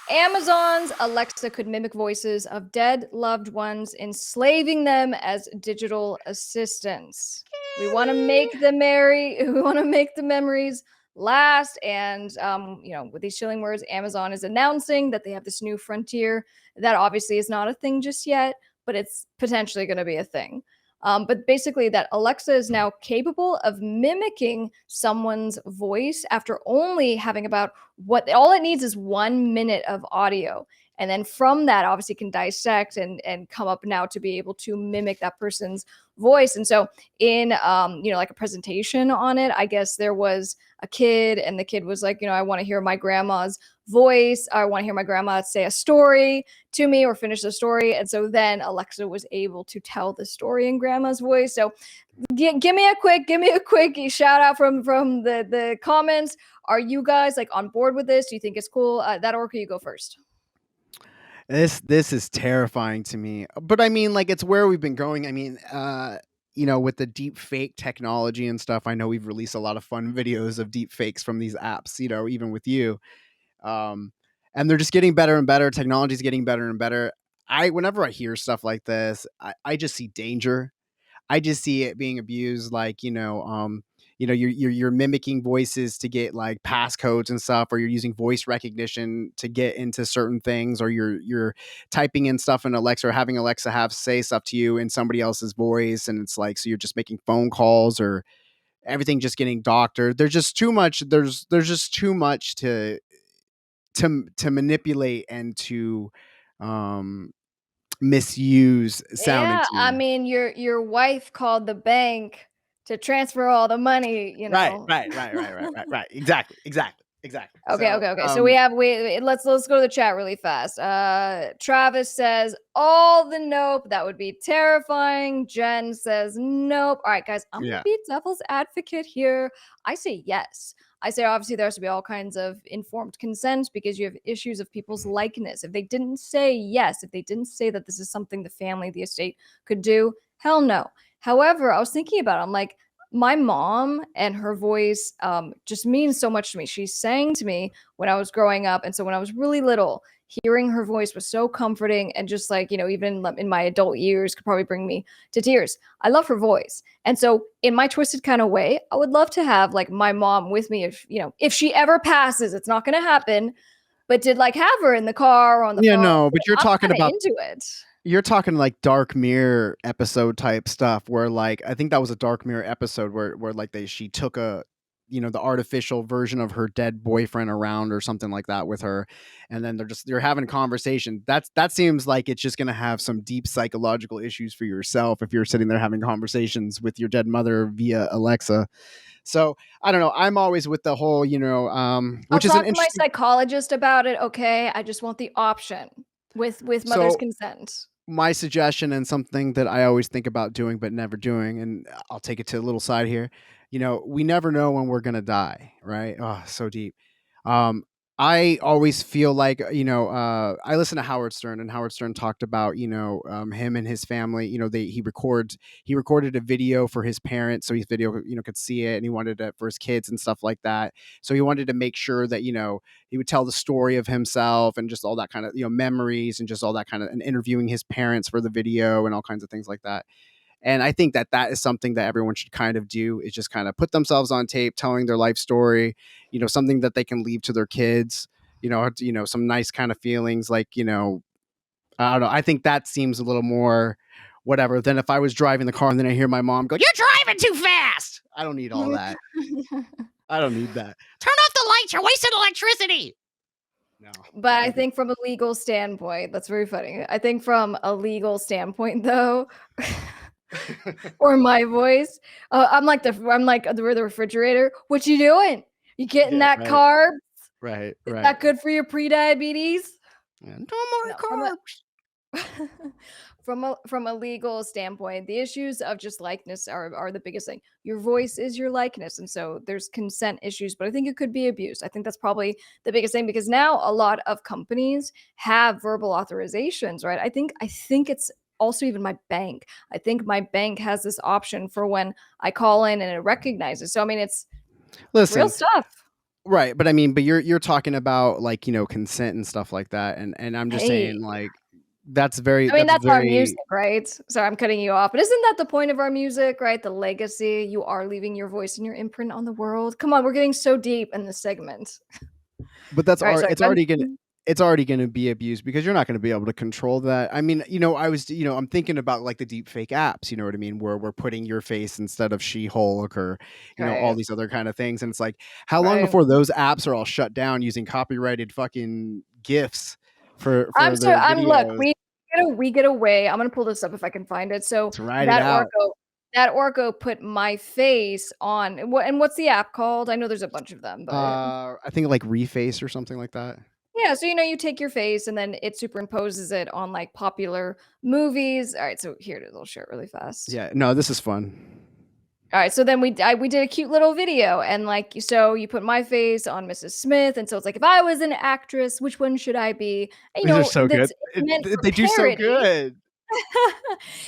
Amazon's Alexa could mimic voices of dead loved ones, enslaving them as digital assistants. We want to make the memories last. And with these chilling words, Amazon is announcing that they have this new frontier that obviously is not a thing just yet, but it's potentially going to be a thing. But basically, that Alexa is now capable of mimicking someone's voice after only having about what all it needs is 1 minute of audio. And then from that, obviously, can dissect and come up now to be able to mimic that person's voice. And so, in like a presentation on it, I guess there was a kid, and the kid was like, I want to hear my grandma's voice. I want to hear my grandma say a story to me or finish the story. And so then Alexa was able to tell the story in grandma's voice. So give me a quick shout out from the comments. Are you guys like on board with this? Do you think it's cool? That Orko, you go first. This is terrifying to me. But I mean, like, it's where we've been going. I mean, with the deep fake technology and stuff, I know we've released a lot of fun videos of deep fakes from these apps, even with you. And they're just getting better and better. Technology's getting better and better. Whenever I hear stuff like this, I just see danger. I just see it being abused, like, you're mimicking voices to get like passcodes and stuff, or you're using voice recognition to get into certain things, or you're typing in stuff in Alexa, or having Alexa say stuff to you in somebody else's voice, and it's like, so you're just making phone calls, or everything just getting doctored. There's just too much. There's just too much to manipulate and to misuse sounding Yeah, to I me. mean, your wife called the bank to transfer all the money. Right. Exactly. Okay, So, okay, okay. So let's go to the chat really fast. Travis says all the nope. That would be terrifying. Jen says nope. All right, guys, I'm gonna yeah, be devil's advocate here. I say yes. I say obviously there has to be all kinds of informed consent because you have issues of people's likeness. If they didn't say yes, if they didn't say that this is something the family, the estate could do, hell no. However, I was thinking about it. I'm like, my mom and her voice just means so much to me. She sang to me when I was growing up. And so when I was really little, hearing her voice was so comforting. And just like, even in my adult years, could probably bring me to tears. I love her voice. And so, in my twisted kind of way, I would love to have like my mom with me if she ever passes. It's not going to happen, but did like have her in the car or on the phone. no, but I'm kind of into it. you're talking like Dark Mirror episode type stuff, where like I think that was a Dark Mirror episode where like she took the artificial version of her dead boyfriend around or something like that with her, and then they're having a conversation. That seems like it's just gonna have some deep psychological issues for yourself if you're sitting there having conversations with your dead mother via Alexa. So I don't know. I'm always with the whole, I'll which is an talk to my interesting. psychologist about it. Okay, I just want the option with mother's So consent. my suggestion, and something that I always think about doing but never doing, and I'll take it to a little side here. We never know when we're gonna die, right? Oh, so deep. Um, I always feel like I listen to Howard Stern, and Howard Stern talked about him and his family. He recorded a video for his parents, so his video could see it, and he wanted it for his kids and stuff like that. So he wanted to make sure that he would tell the story of himself and just all that kind of memories, and just all that kind of, and interviewing his parents for the video and all kinds of things like that. And I think that is something that everyone should kind of do, is just kind of put themselves on tape telling their life story, something that they can leave to their kids, some nice kind of feelings, like, I don't know. I think that seems a little more whatever than if I was driving the car and then I hear my mom go, "You're driving too fast." I don't need all that. I don't need that. Turn off the lights. You're wasting electricity. No. But I think from a legal standpoint, that's very funny. I think from a legal standpoint, though, or my voice, I'm like the refrigerator. What you doing? You getting Yeah, that right. carb? Right. Is that good for your pre-diabetes? Yeah, no more carbs. From a legal standpoint, the issues of just likeness are the biggest thing. Your voice is your likeness, and so there's consent issues, but I think it could be abused. I think that's probably the biggest thing, because now a lot of companies have verbal authorizations, right? I think it's also even my bank. I think my bank has this option for when I call in and it recognizes. So I mean, it's real Listen, stuff. Right, but I mean, but you're talking about, like, consent and stuff like that, and I'm just Hey. saying, like, that's very I mean, that's that's our music, very right? Sorry, I'm cutting you off, but isn't that the point of our music, right? The legacy. You are leaving your voice and your imprint on the world. Come on, we're getting so deep in this segment. but that's All right, alr sorry. it's already gonna be abused because you're not gonna be able to control that. I mean, I'm thinking about, like, the deep fake apps, you know what I mean, where we're putting your face instead of She-Hulk or, all Right, these other kind of things, and it's like, how long right. before those apps are all shut down using copyrighted fucking GIFs for their I'm look, videos we get away. I'm gonna pull this up if I can find it. So to ride it that out? Orko put my face on what's the app called? I know there's a bunch of them, but I think, like, Reface or something like that. yeah, so you take your face and then it superimposes it on like popular movies. All right, so here it is. I'll share it really fast. Yeah, no, this is fun. All right, so then we did a cute little video, and like so you put my face on Mrs. Smith, and so it's like if I was an actress, which one should I be? And, These are so that's good. it's meant for They do so parody. good.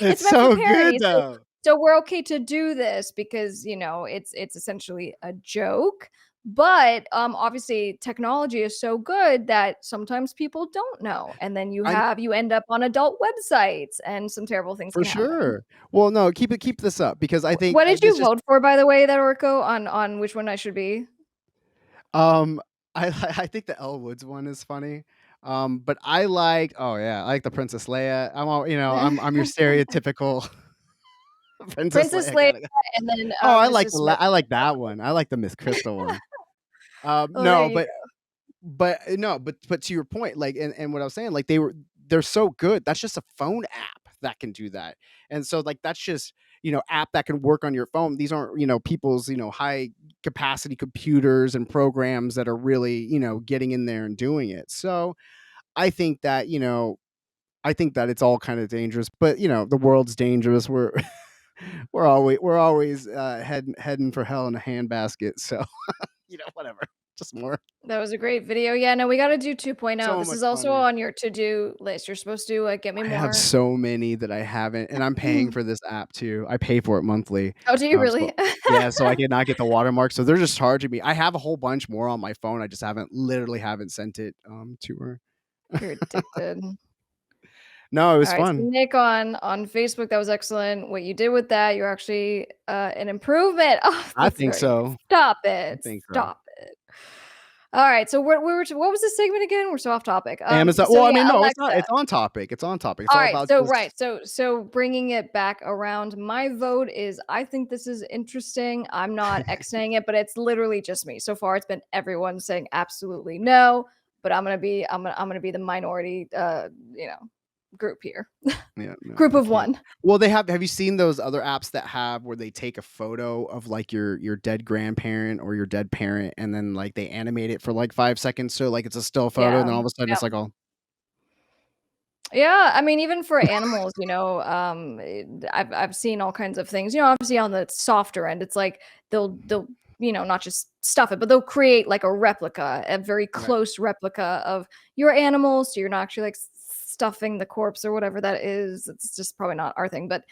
It's It's meant for so good, parody, though. so we're okay to do this because, it's essentially a joke, but, obviously, technology is so good that sometimes people don't know, and then I you end up on adult websites, and some terrible things For can happen. sure. Well, no, keep this up because I think, What did this you just vote for, by the way, that Orko, on which one I should be? um, I think the Elle Woods one is funny, but oh, yeah, I like the Princess Leia. I'm your stereotypical Princess Princess Leia Leia kinda guy. and then, Oh, Mrs. Smith. I like that one. I like the Miss Crystal one. Oh, there No, you but go. no, but to your point, like, and what I was saying, like, they're so good. That's just a phone app that can do that. And so, like, that's just, app that can work on your phone. These aren't, people's, high capacity computers and programs that are really, getting in there and doing it. So I think that, I think that it's all kind of dangerous, but the world's dangerous. We're always heading for hell in a handbasket. So, whatever. Just more. That was a great video. Yeah, no, we gotta do 2.0. So This much is also funnier. on your to-do list. You're supposed to, get me I have more. so many that I haven't, and I'm paying for this app too. I pay for it monthly. Oh, do you So really? yeah, so I did not get the watermark. So they're just charging me. I have a whole bunch more on my phone. I just literally haven't sent it to her. You're addicted. No, it was Alright, so fun. Nick on Facebook, that was excellent. What you did with that, you're actually, an improvement. Oh, I that's think very nice. so. Stop I it. think so. Stop it. Alright, so what was this segment again? We're so off topic. Amazon. So Well, I yeah, mean, no, it's not. Alexa. It's on topic. It's on topic. It's all Alright, about so just right, so bringing it back around, my vote is I think this is interesting. I'm not X-ing it, but it's literally just me. So far, it's been everyone saying absolutely no, but I'm gonna be the minority, group here. yeah, no, Group I of can't. one. Well, have you seen those other apps that have where they take a photo of like your dead grandparent or your dead parent and then like they animate it for like 5 seconds so like it's a still photo and Yeah. then all of a sudden Yeah. it's like all Yeah, I mean, even for animals, I've seen all kinds of things. Obviously on the softer end, it's like they'll not just stuff it, but they'll create like a replica, a very right. close replica of your animal, so you're not actually like stuffing the corpse or whatever that is. It's just probably not our thing, but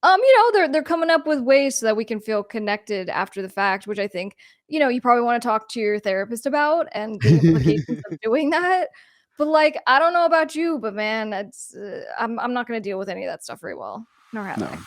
they're coming up with ways so that we can feel connected after the fact, which I think, you probably want to talk to your therapist about and the implications of doing that. But like, I don't know about you, but man, I'm not going to deal with any of that stuff very well. Nor have No. I.